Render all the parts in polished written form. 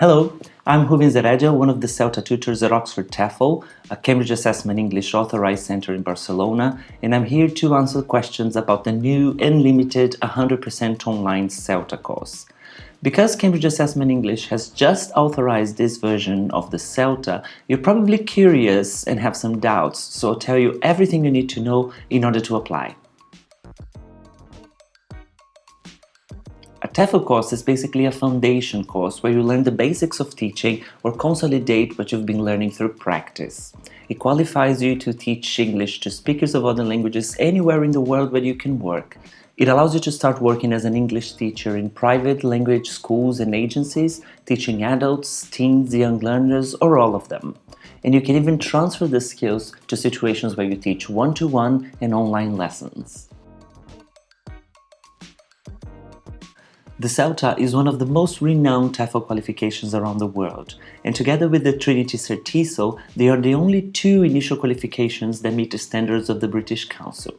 Hello, I'm Rubens, one of the CELTA tutors at Oxford TEFL, a Cambridge Assessment English authorized center in Barcelona, and I'm here to answer questions about the new unlimited 100% online CELTA course. Because Cambridge Assessment English has just authorized this version of the CELTA, you're probably curious and have some doubts, so I'll tell you everything you need to know in order to apply. A TEFL course is basically a foundation course where you learn the basics of teaching or consolidate what you've been learning through practice. It qualifies you to teach English to speakers of other languages anywhere in the world where you can work. It allows you to start working as an English teacher in private language schools and agencies, teaching adults, teens, young learners, or all of them. And you can even transfer the skills to situations where you teach one-to-one and online lessons. The CELTA is one of the most renowned TEFL qualifications around the world, and together with the Trinity Certiso, they are the only two initial qualifications that meet the standards of the British Council.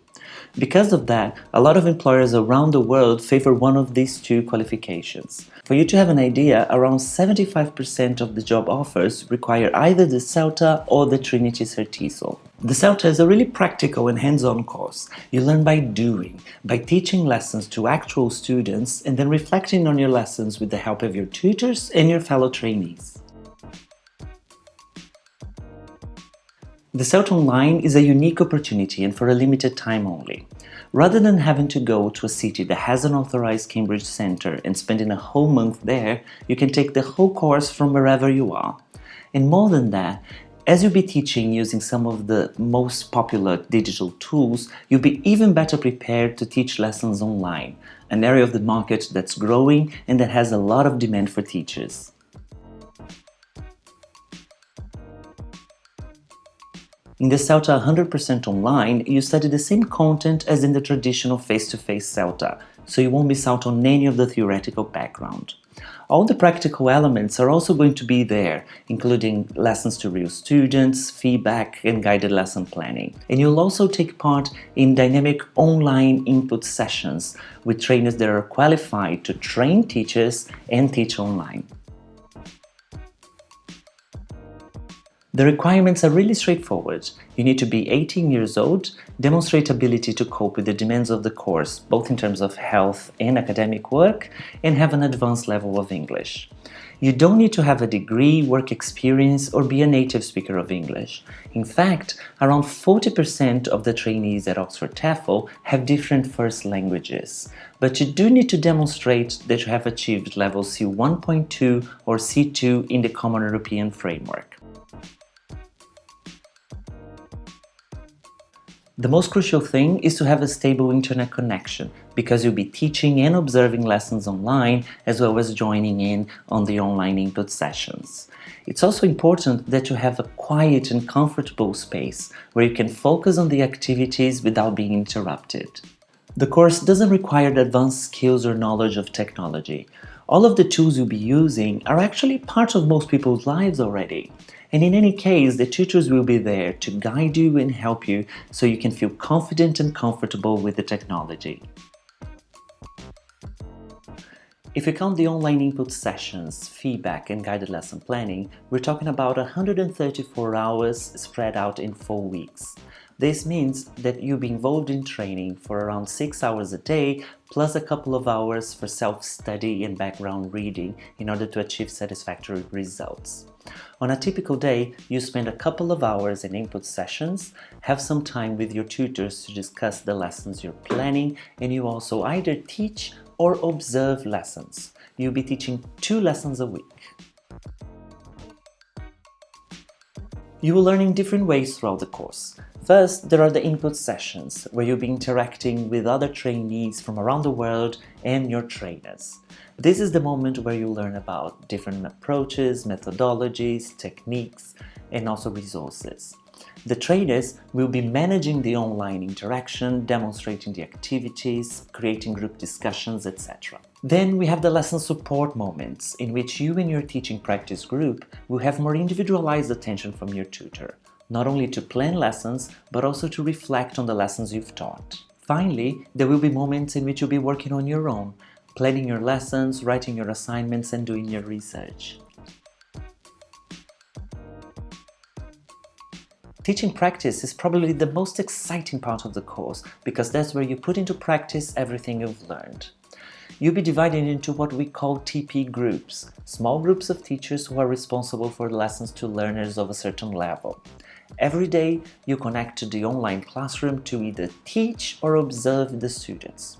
Because of that, a lot of employers around the world favor one of these two qualifications. For you to have an idea, around 75% of the job offers require either the CELTA or the Trinity Certiso. The CELTA is a really practical and hands-on course. You learn by doing, by teaching lessons to actual students and then reflecting on your lessons with the help of your tutors and your fellow trainees. The CELTA Online is a unique opportunity and for a limited time only. Rather than having to go to a city that has an authorized Cambridge center and spending a whole month there, you can take the whole course from wherever you are. And more than that, as you'll be teaching using some of the most popular digital tools, you'll be even better prepared to teach lessons online, an area of the market that's growing and that has a lot of demand for teachers. In the CELTA 100% online, you study the same content as in the traditional face-to-face CELTA, so you won't miss out on any of the theoretical background. All the practical elements are also going to be there, including lessons to real students, feedback, and guided lesson planning. And you'll also take part in dynamic online input sessions with trainers that are qualified to train teachers and teach online. The requirements are really straightforward. You need to be 18 years old, demonstrate ability to cope with the demands of the course, both in terms of health and academic work, and have an advanced level of English. You don't need to have a degree, work experience, or be a native speaker of English. In fact, around 40% of the trainees at Oxford TEFL have different first languages. But you do need to demonstrate that you have achieved level C1.2 or C2 in the Common European Framework. The most crucial thing is to have a stable internet connection, because you'll be teaching and observing lessons online as well as joining in on the online input sessions. It's also important that you have a quiet and comfortable space where you can focus on the activities without being interrupted. The course doesn't require advanced skills or knowledge of technology. All of the tools you'll be using are actually part of most people's lives already. And in any case, the tutors will be there to guide you and help you so you can feel confident and comfortable with the technology. If you count the online input sessions, feedback and guided lesson planning, we're talking about 134 hours spread out in 4 weeks. This means that you'll be involved in training for around 6 hours a day, plus a couple of hours for self-study and background reading in order to achieve satisfactory results. On a typical day, you spend a couple of hours in input sessions, have some time with your tutors to discuss the lessons you're planning, and you also either teach or observe lessons. You'll be teaching 2 lessons a week. You will learn in different ways throughout the course. First, there are the input sessions, where you'll be interacting with other trainees from around the world and your trainers. This is the moment where you learn about different approaches, methodologies, techniques, and also resources. The trainers will be managing the online interaction, demonstrating the activities, creating group discussions, etc. Then we have the lesson support moments, in which you and your teaching practice group will have more individualized attention from your tutor, not only to plan lessons, but also to reflect on the lessons you've taught. Finally, there will be moments in which you'll be working on your own, planning your lessons, writing your assignments, and doing your research. Teaching practice is probably the most exciting part of the course because that's where you put into practice everything you've learned. You'll be divided into what we call TP groups, small groups of teachers who are responsible for lessons to learners of a certain level. Every day, you connect to the online classroom to either teach or observe the students.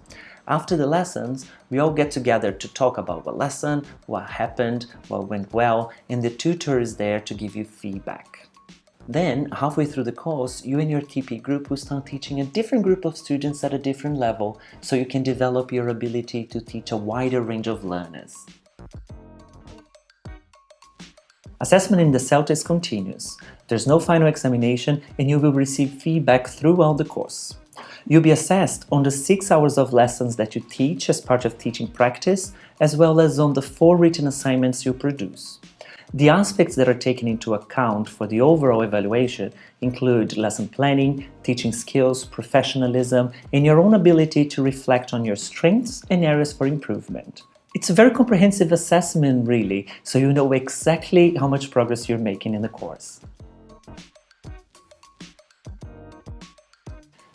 After the lessons, we all get together to talk about the lesson, what happened, what went well, and the tutor is there to give you feedback. Then, halfway through the course, you and your TP group will start teaching a different group of students at a different level, so you can develop your ability to teach a wider range of learners. Assessment in the CELTA is continuous. There's no final examination and you will receive feedback throughout the course. You'll be assessed on the 6 hours of lessons that you teach as part of teaching practice, as well as on the 4 written assignments you produce. The aspects that are taken into account for the overall evaluation include lesson planning, teaching skills, professionalism, and your own ability to reflect on your strengths and areas for improvement. It's a very comprehensive assessment, really, so you know exactly how much progress you're making in the course.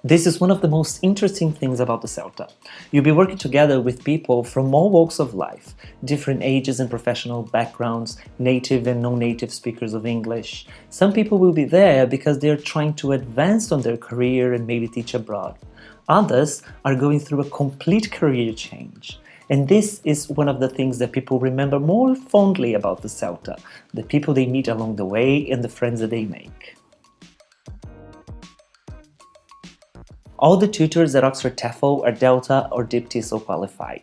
This is one of the most interesting things about the CELTA. You'll be working together with people from all walks of life, different ages and professional backgrounds, native and non-native speakers of English. Some people will be there because they're trying to advance on their career and maybe teach abroad. Others are going through a complete career change. And this is one of the things that people remember more fondly about the CELTA, the people they meet along the way and the friends that they make. All the tutors at Oxford TEFL are Delta or Deep TESOL qualified.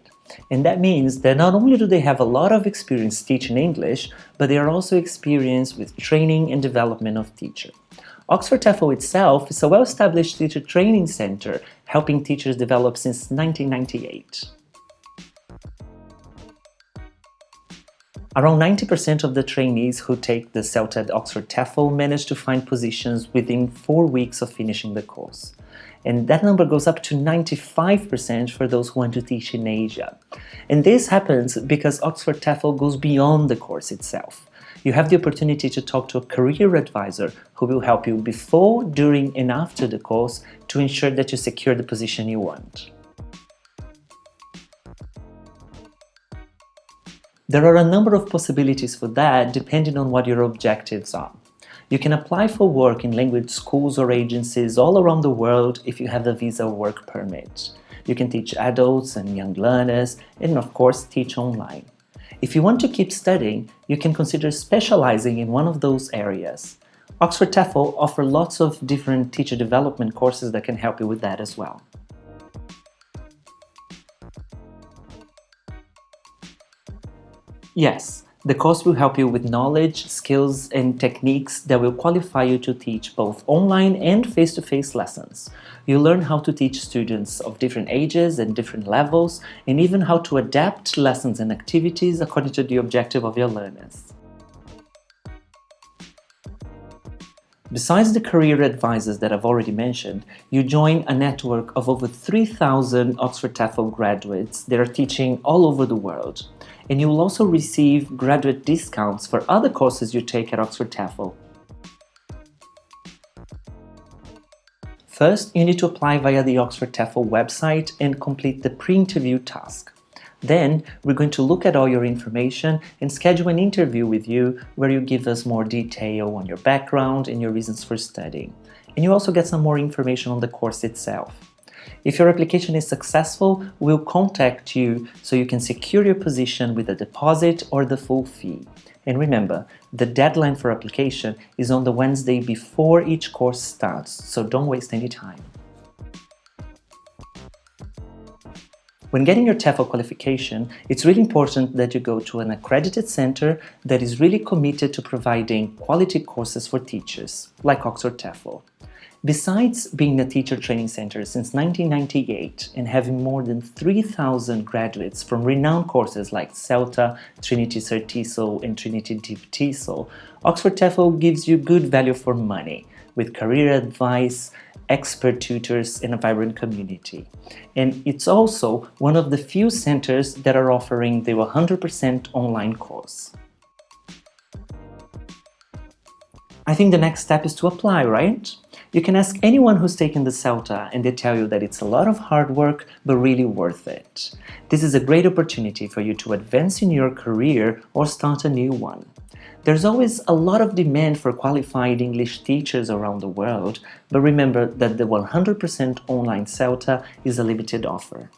And that means that not only do they have a lot of experience teaching English, but they are also experienced with training and development of teachers. Oxford TEFL itself is a well-established teacher training center, helping teachers develop since 1998. Around 90% of the trainees who take the CELTA at Oxford TEFL manage to find positions within 4 weeks of finishing the course. And that number goes up to 95% for those who want to teach in Asia. And this happens because Oxford TEFL goes beyond the course itself. You have the opportunity to talk to a career advisor who will help you before, during, and after the course to ensure that you secure the position you want. There are a number of possibilities for that depending on what your objectives are. You can apply for work in language schools or agencies all around the world if you have a visa or work permit. You can teach adults and young learners and, of course, teach online. If you want to keep studying, you can consider specializing in one of those areas. Oxford TEFL offers lots of different teacher development courses that can help you with that as well. Yes, the course will help you with knowledge, skills, and techniques that will qualify you to teach both online and face-to-face lessons. You'll learn how to teach students of different ages and different levels, and even how to adapt lessons and activities according to the objective of your learners. Besides the career advisors that I've already mentioned, you join a network of over 3,000 Oxford TEFL graduates that are teaching all over the world. And you will also receive graduate discounts for other courses you take at Oxford TEFL. First, you need to apply via the Oxford TEFL website and complete the pre-interview task. Then, we're going to look at all your information and schedule an interview with you where you give us more detail on your background and your reasons for studying. And you also get some more information on the course itself. If your application is successful, we'll contact you so you can secure your position with a deposit or the full fee. And remember, the deadline for application is on the Wednesday before each course starts, so don't waste any time. When getting your TEFL qualification, it's really important that you go to an accredited center that is really committed to providing quality courses for teachers, like Oxford TEFL. Besides being a teacher training center since 1998 and having more than 3,000 graduates from renowned courses like CELTA, Trinity Cert TESOL, and Trinity Deep TESOL, Oxford TEFL gives you good value for money with career advice, expert tutors, and a vibrant community. And it's also one of the few centers that are offering the 100% online course. I think the next step is to apply, right? You can ask anyone who's taken the CELTA and they tell you that it's a lot of hard work, but really worth it. This is a great opportunity for you to advance in your career or start a new one. There's always a lot of demand for qualified English teachers around the world, but remember that the 100% online CELTA is a limited offer.